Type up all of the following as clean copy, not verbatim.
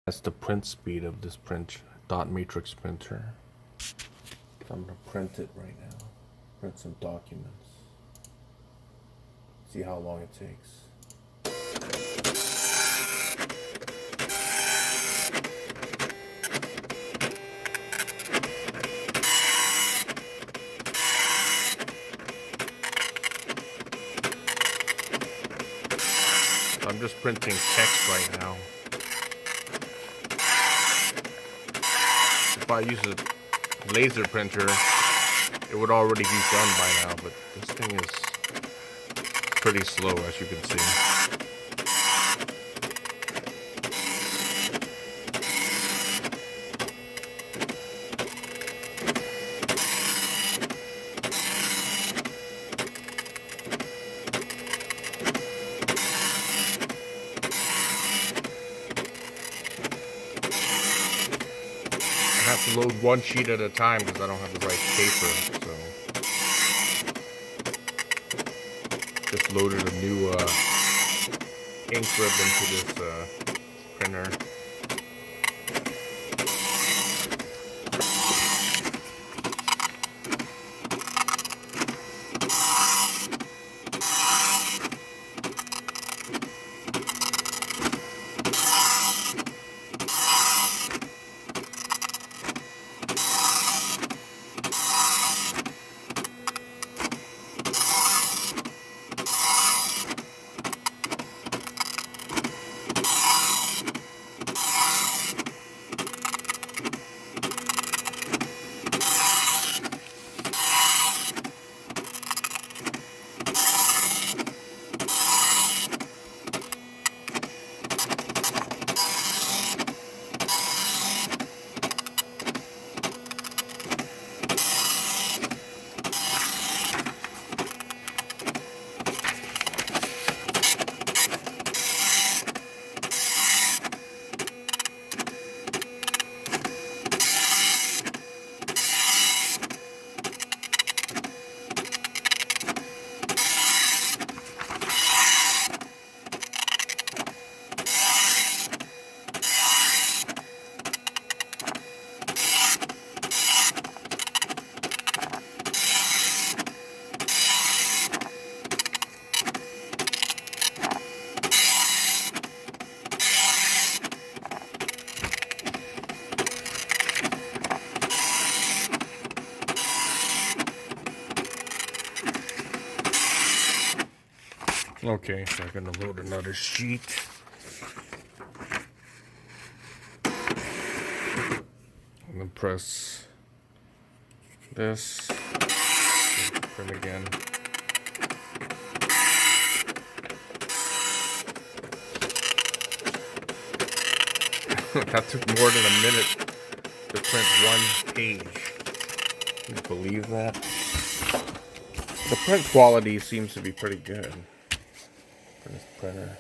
That's the print speed of this dot matrix printer. So I'm gonna print it right now. Print some documents. See how long it takes. So I'm just printing text right now. If I use a laser printer, it would already be done by now, but this thing is pretty slow, as you can see. I have to load one sheet at a time because I don't have the right paper, so just loaded a new ink rib into this printer. Okay, so I'm gonna load another sheet. And then press this. Print again. That took more than a minute to print one page. Can you believe that? The print quality seems to be pretty good for this printer.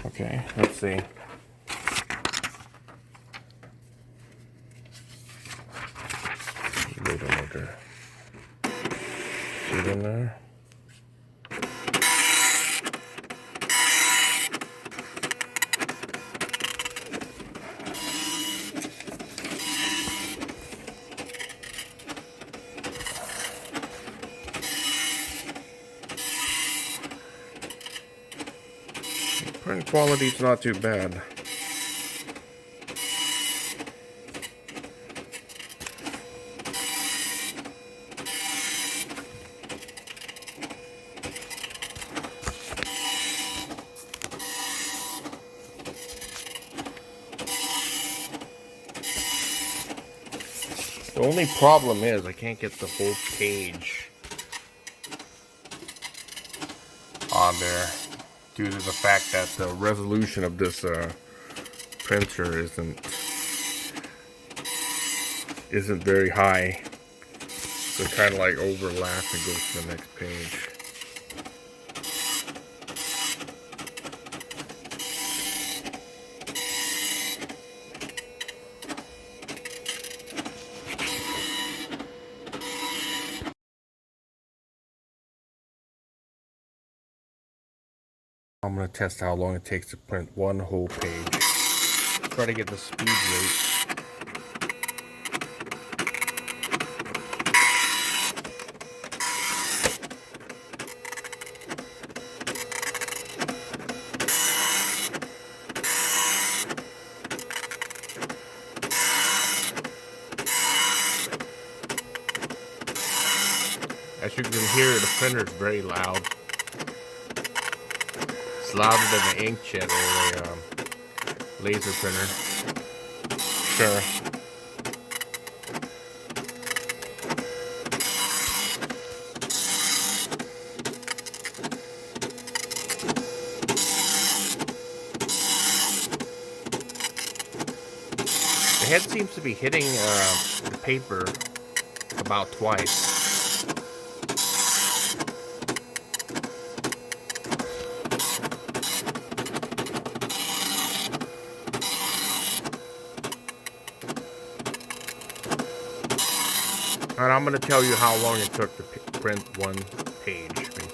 Okay, let's see. Load another sheet in there. Print quality is not too bad. The only problem is I can't get the whole page on there due to the fact that the resolution of this printer isn't very high. So it kind of like overlaps and goes to the next page. I'm going to test how long it takes to print one whole page. Try to get the speed rate. As you can hear, the printer is very loud. It's louder than the inkjet or a laser printer. Sure. The head seems to be hitting the paper about twice. And I'm going to tell you how long it took to print one page, basically.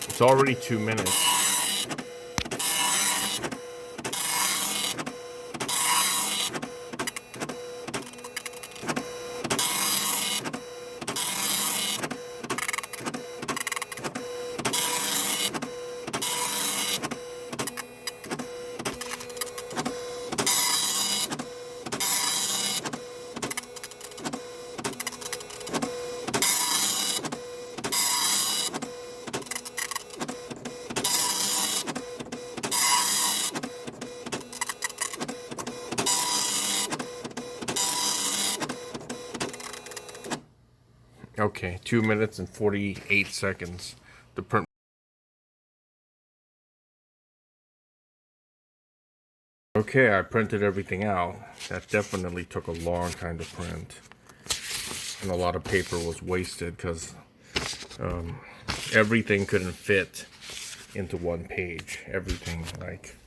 It's already 2 minutes. Okay, 2 minutes and 48 seconds. The print. Okay, I printed everything out. That definitely took a long time to print. And a lot of paper was wasted because everything couldn't fit into one page. Everything, like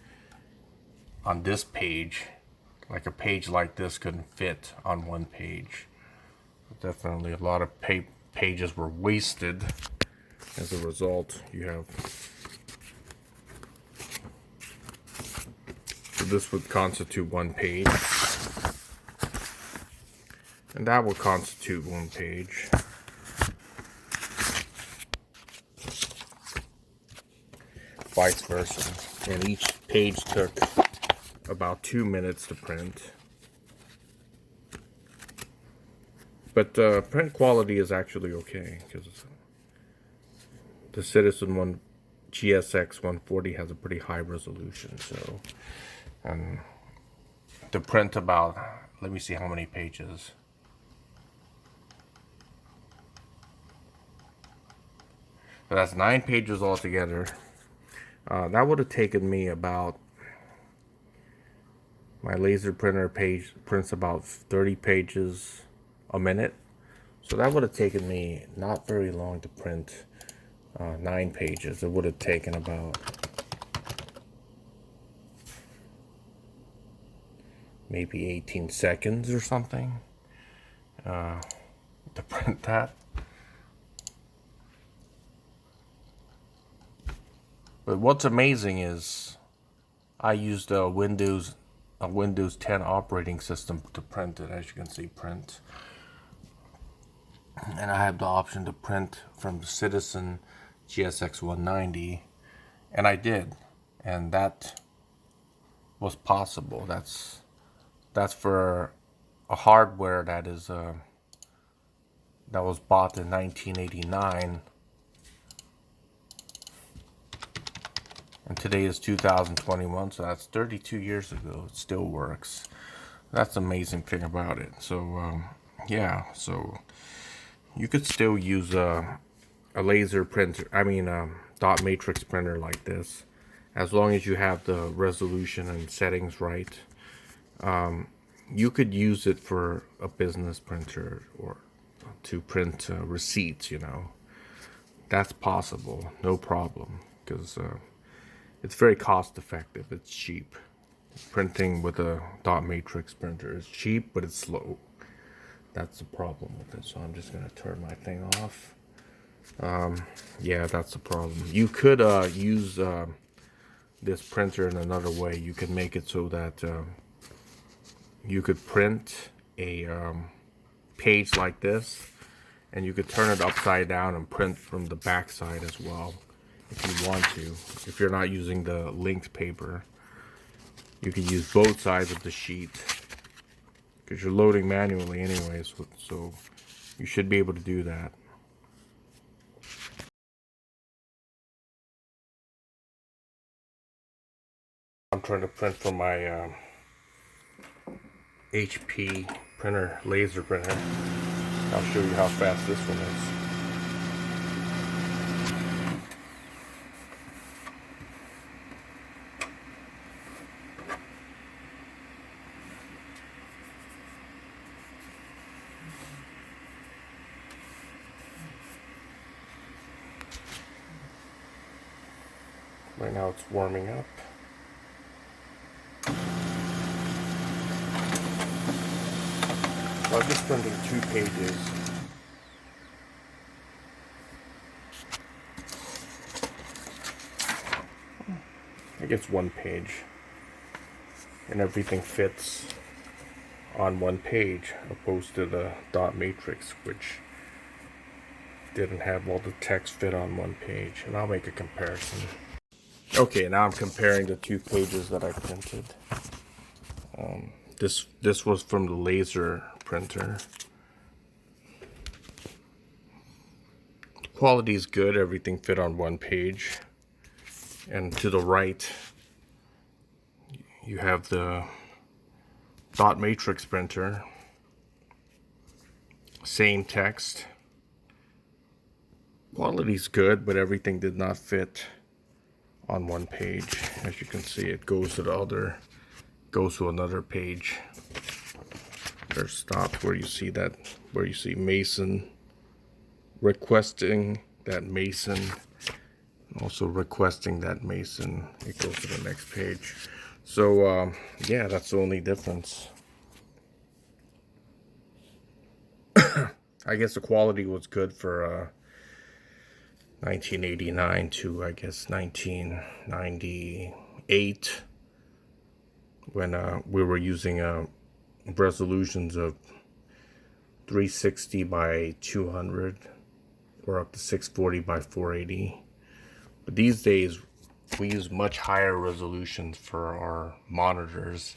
on this page, like a page like this couldn't fit on one page. Definitely a lot of pages were wasted. As a result, you have, so this would constitute one page, and that would constitute one page. Vice versa. And each page took about 2 minutes to print. But the print quality is actually okay, because the Citizen one GSX-140 has a pretty high resolution. So, to print about, let me see how many pages. So that's 9 pages altogether. That would have taken me about, my laser printer prints about 30 pages a minute. So that would have taken me not very long to print 9 pages. It would have taken about maybe 18 seconds or something to print that. But what's amazing is I used a Windows 10 operating system to print it. As you can see, print. And I have the option to print from the Citizen GSX-190, and I did, and that was possible. That's That's for a hardware that was bought in 1989, and today is 2021, so that's 32 years ago. It still works. That's the amazing thing about it. So yeah, so you could still use a laser printer, dot matrix printer like this, as long as you have the resolution and settings right. You could use it for a business printer or to print receipts, That's possible, no problem, because it's very cost effective. It's cheap. Printing with a dot matrix printer is cheap, but it's slow. That's the problem with it. So I'm just going to turn my thing off. Yeah, that's the problem. You could use this printer in another way. You can make it so that you could print a page like this, and you could turn it upside down and print from the back side as well if you want to. If you're not using the linked paper, you can use both sides of the sheet, because you're loading manually anyways, so you should be able to do that. I'm trying to print from my HP printer, laser printer. I'll show you how fast this one is. Right now it's warming up. I'm just printing 2 pages. I guess 1 page. And everything fits on 1 page, opposed to the dot matrix, which didn't have all the text fit on 1 page. And I'll make a comparison. Okay, now I'm comparing the 2 pages that I printed. This was from the laser printer. Quality is good. Everything fit on 1 page. And to the right, you have the dot matrix printer. Same text. Quality's good, but everything did not fit on 1 page. As you can see, it goes to another page. There's stopped where you see Mason requesting that Mason, also requesting that Mason. It goes to the next page. So yeah, that's the only difference. I guess the quality was good for 1989 to, I guess, 1998, when we were using resolutions of 360 by 200 or up to 640 by 480. But these days we use much higher resolutions for our monitors.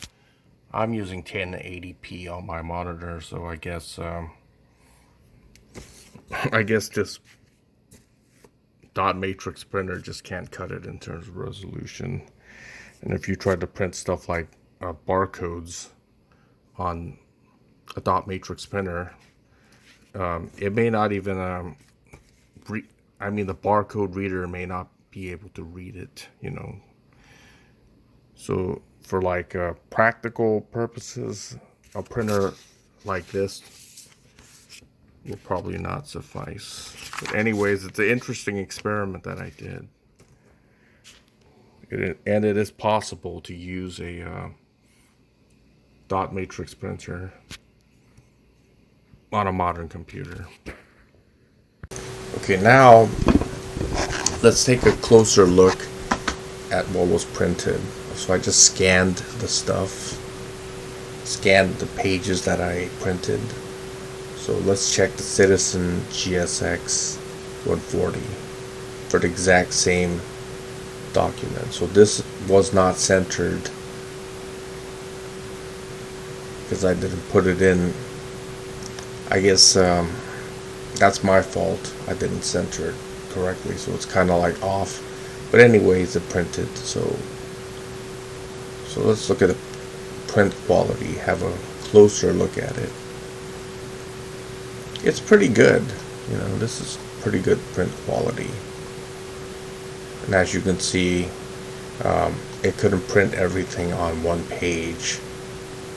I'm using 1080p on my monitor, so I guess this dot matrix printer just can't cut it in terms of resolution. And if you try to print stuff like barcodes on a dot matrix printer, it may not even the barcode reader may not be able to read it, So for like practical purposes, a printer like this will probably not suffice. But anyways, it's an interesting experiment that I did. And it is possible to use a dot matrix printer on a modern computer. Okay, now let's take a closer look at what was printed. So I just scanned the stuff, scanned the pages that I printed. So let's check the Citizen GSX-140 for the exact same document. So this was not centered because I didn't put it in. I guess that's my fault. I didn't center it correctly, so it's kind of like off. But anyways, it printed. So let's look at the print quality. Have a closer look at it. It's pretty good. You know, this is pretty good print quality. And as you can see, it couldn't print everything on one page,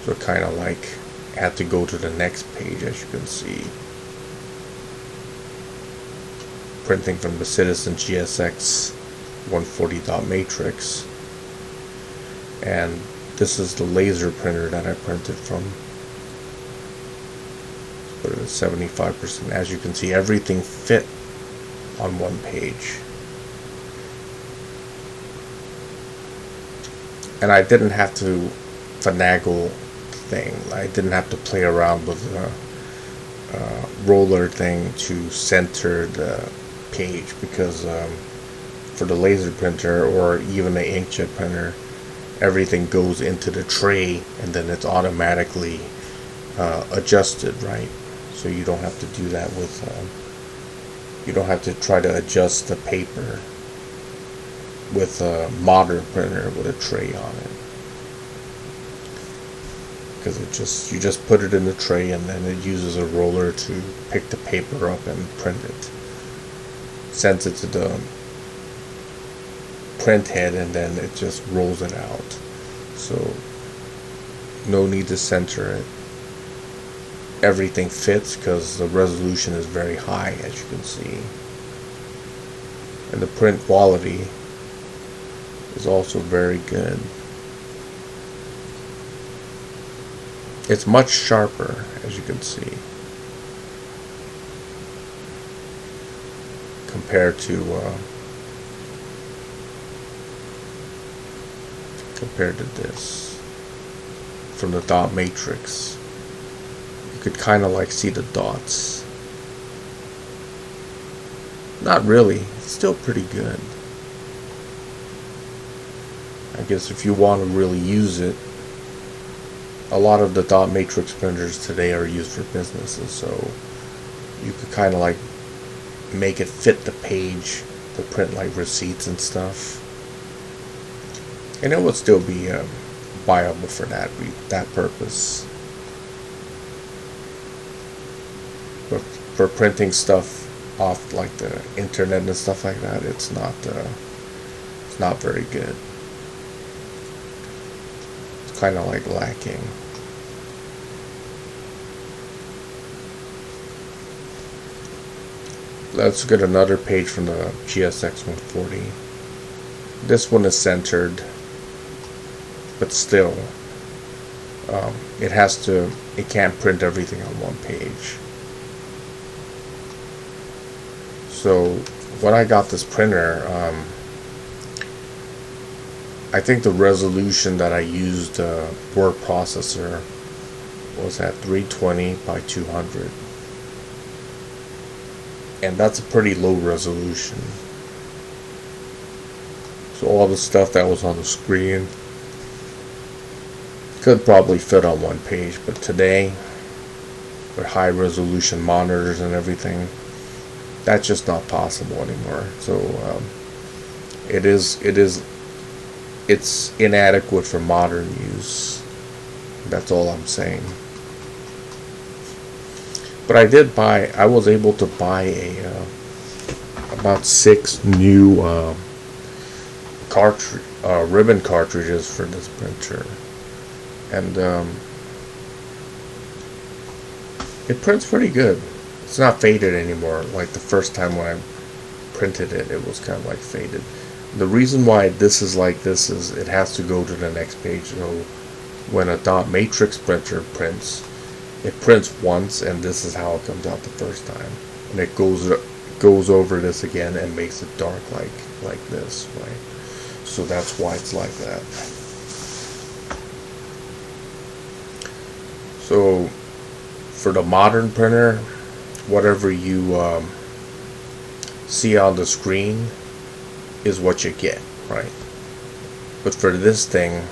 so it kind of like had to go to the next page, as you can see. Printing from the Citizen GSX-140 dot matrix, and this is the laser printer that I printed from. Put it at 75%. As you can see, everything fit on one page. And I didn't have to finagle thing. I didn't have to play around with the roller thing to center the page, because for the laser printer or even the inkjet printer, everything goes into the tray and then it's automatically adjusted, right? So you don't have to do that with you don't have to try to adjust the paper with a modern printer with a tray on it, because you just put it in the tray and then it uses a roller to pick the paper up and print it, sends it to the print head, and then it just rolls it out. So no need to center it. Everything fits because the resolution is very high, as you can see, and the print quality is also very good. It's much sharper, as you can see, compared to this from the dot matrix. You could kind of like see the dots. Not really. It's still pretty good. I guess if you want to really use it, a lot of the dot matrix printers today are used for businesses, so you could kind of like make it fit the page to print like receipts and stuff, and it would still be viable for that purpose. But for printing stuff off like the internet and stuff like that, it's not very good. Kind of like lacking. Let's get another page from the GSX-140. This one is centered, but still, it can't print everything on one page. So when I got this printer, I think the resolution that I used, word processor, was at 320 by 200, and that's a pretty low resolution. So all the stuff that was on the screen could probably fit on one page, but today, with high resolution monitors and everything, that's just not possible anymore. So it's inadequate for modern use. That's all I'm saying. But I was able to buy about 6 new ribbon cartridges for this printer, and it prints pretty good. It's not faded anymore. Like the first time when I printed it, it was kind of like faded. The reason why this is like this is it has to go to the next page. So when a dot matrix printer prints, it prints once, and this is how it comes out the first time, and it goes over this again and makes it dark like this, right? So that's why it's like that. So for the modern printer, whatever you see on the screen is what you get, right? But for this thing,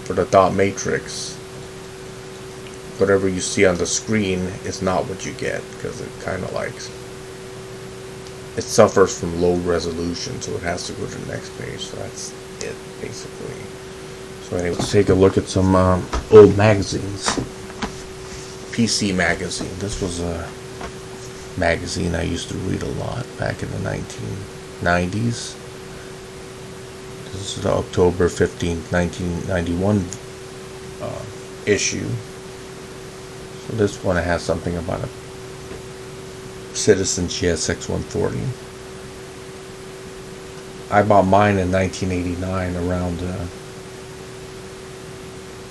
for the dot matrix, whatever you see on the screen is not what you get, because it kind of like, it suffers from low resolution, so it has to go to the next page. So that's it, basically. So anyway, let's take a look at some old magazines. PC Magazine. This was a magazine I used to read a lot back in the 1990s. This is the October 15th, 1991 issue. So this one has something about a Citizen GSX-140. I bought mine in 1989 around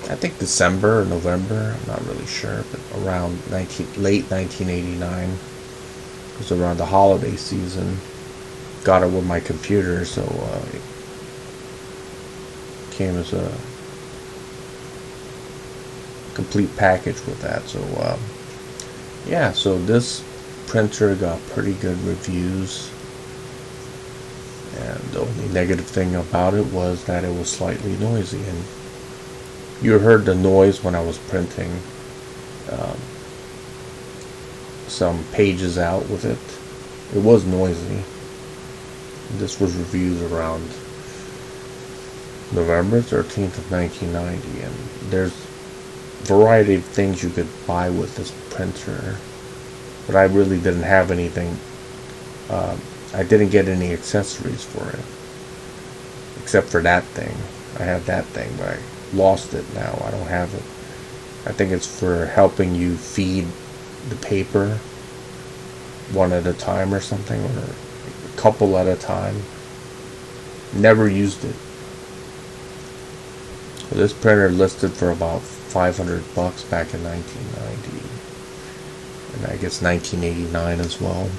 I think December or November, I'm not really sure, but around late 1989. It was around the holiday season. Got it with my computer, so it came as a complete package with that. So yeah, so this printer got pretty good reviews, and the only negative thing about it was that it was slightly noisy, and you heard the noise when I was printing some pages out with it. It was noisy. This was reviewed around November 13th of 1990, and there's a variety of things you could buy with this printer, but I really didn't have anything. I didn't get any accessories for it, except for that thing. I had that thing, but I lost it now. I don't have it. I think it's for helping you feed the paper one at a time or something, or a couple at a time. Never used it. So this printer listed for about $500 back in 1990, and I guess 1989 as well.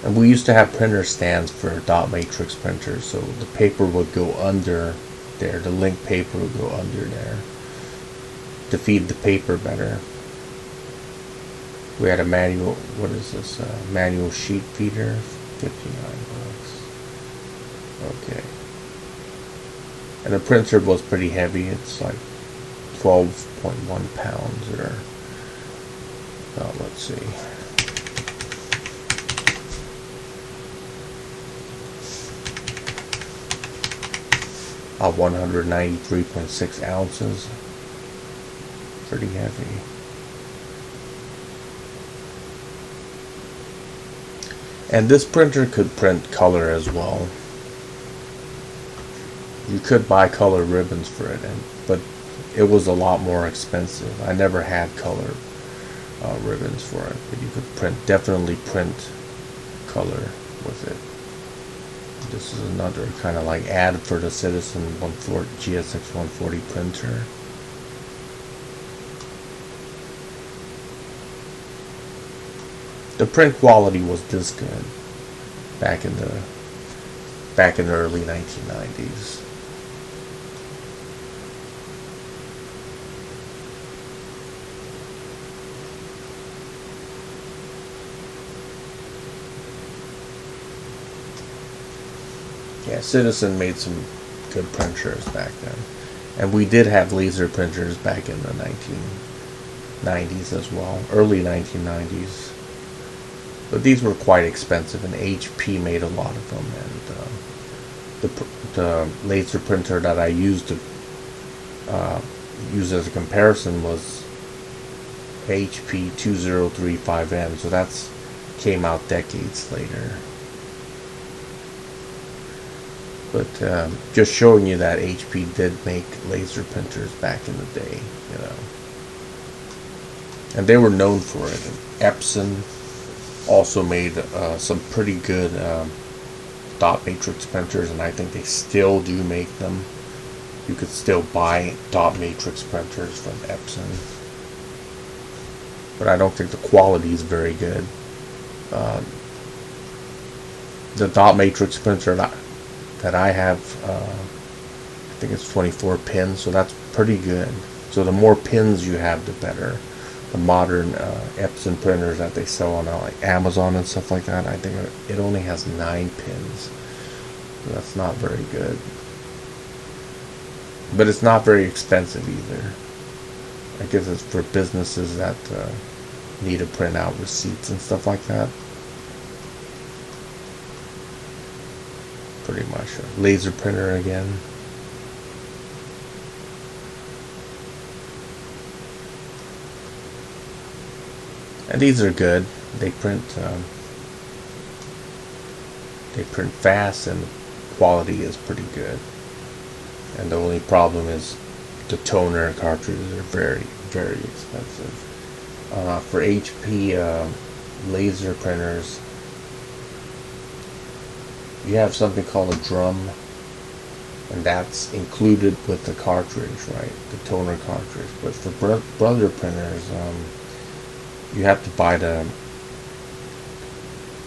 And we used to have printer stands for dot matrix printers, so the paper would go under there, the link paper would go under there to feed the paper better. We had a manual, what is this, manual sheet feeder, $59. Okay. And the printer was pretty heavy. It's like 12.1 pounds, or, let's see. 193.6 ounces. Pretty heavy. And this printer could print color as well. You could buy color ribbons for it, but it was a lot more expensive. I never had color ribbons for it, but you could definitely print color with it. This is another kind of like ad for the Citizen GSX-140 printer. The print quality was this good back in the early 1990s. Yeah, Citizen made some good printers back then. And we did have laser printers back in the 1990s as well, early 1990s. But these were quite expensive, and HP made a lot of them. And the laser printer that I used to use as a comparison was HP 2035M, so that's came out decades later. But just showing you that HP did make laser printers back in the day, you know. And they were known for it. And Epson also made some pretty good dot matrix printers, and I think they still do make them. You could still buy dot matrix printers from Epson, but I don't think the quality is very good. The dot matrix printer that I have, I think it's 24 pins, so that's pretty good. So the more pins you have, the better. The modern Epson printers that they sell on like Amazon and stuff like that, I think it only has 9 pins. So that's not very good. But it's not very expensive either. I guess it's for businesses that need to print out receipts and stuff like that. Pretty much a laser printer again. And these are good. They print fast, and the quality is pretty good. And the only problem is the toner cartridges are very, very expensive. For HP laser printers, you have something called a drum, and that's included with the cartridge, right? The toner cartridge. But for brother printers, you have to buy the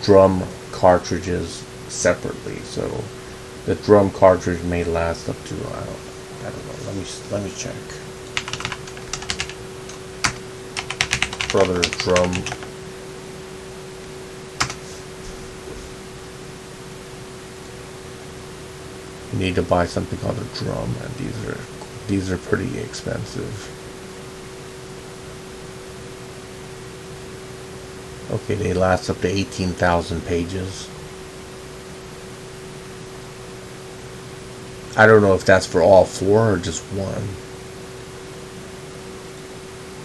drum cartridges separately. So the drum cartridge may last up to I don't know. Let me check. Brother drum. You need to buy something called a drum, and these are pretty expensive. Okay, they last up to 18,000 pages. I don't know if that's for all four or just one.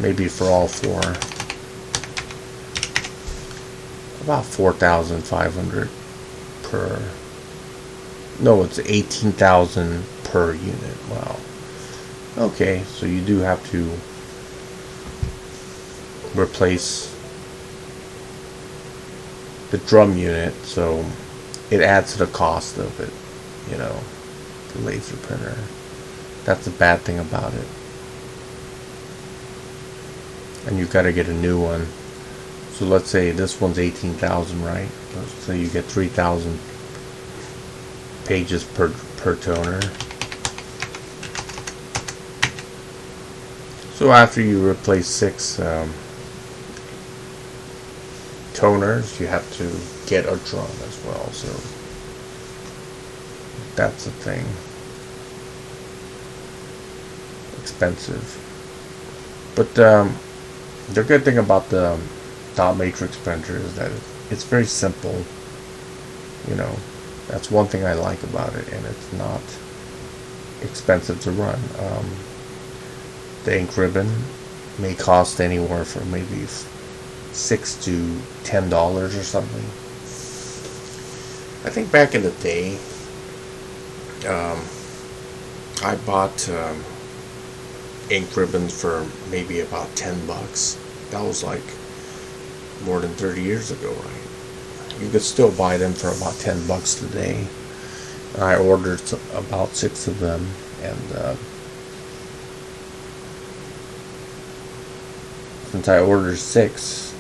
Maybe for all four. About 4,500 per. No, it's 18,000 per unit. Wow. Okay, so you do have to replace the drum unit, so it adds to the cost of it, you know, the laser printer. That's the bad thing about it. And you've got to get a new one. So let's say this one's 18,000, right? So you get 3,000 pages per toner. So after you replace 6 toners, you have to get a drum as well. So that's the thing. Expensive. But the good thing about the dot matrix printer is that it's very simple. You know, that's one thing I like about it, and it's not expensive to run. The ink ribbon may cost anywhere from maybe $6 to $10 or something. I think back in the day, I bought ink ribbons for maybe about $10. That was like more than 30 years ago, right? You could still buy them for about $10 today. And I ordered about 6 of them, and since I ordered 6,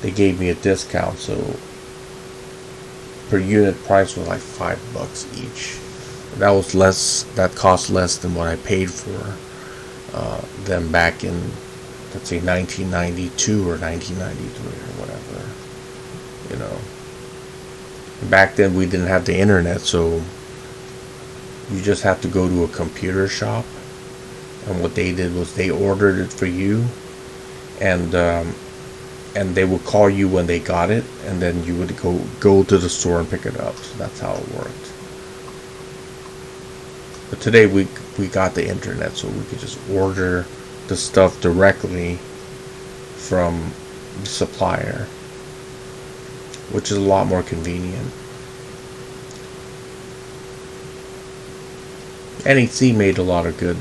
they gave me a discount, so per unit price was like $5 each. That was less. That cost less than what I paid for them back in, let's say, 1992 or 1993 or whatever. You know, back then we didn't have the internet, so you just have to go to a computer shop, and what they did was they ordered it for you, and they would call you when they got it, and then you would go to the store and pick it up. So that's how it worked. But today we got the internet, so we could just order the stuff directly from the supplier, which is a lot more convenient. NEC made a lot of good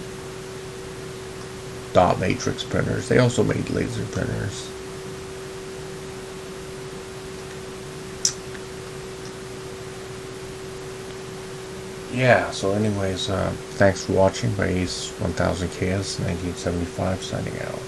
dot matrix printers. They also made laser printers. Yeah, so anyways, thanks for watching. By Ace 1000 KS 1975 signing out.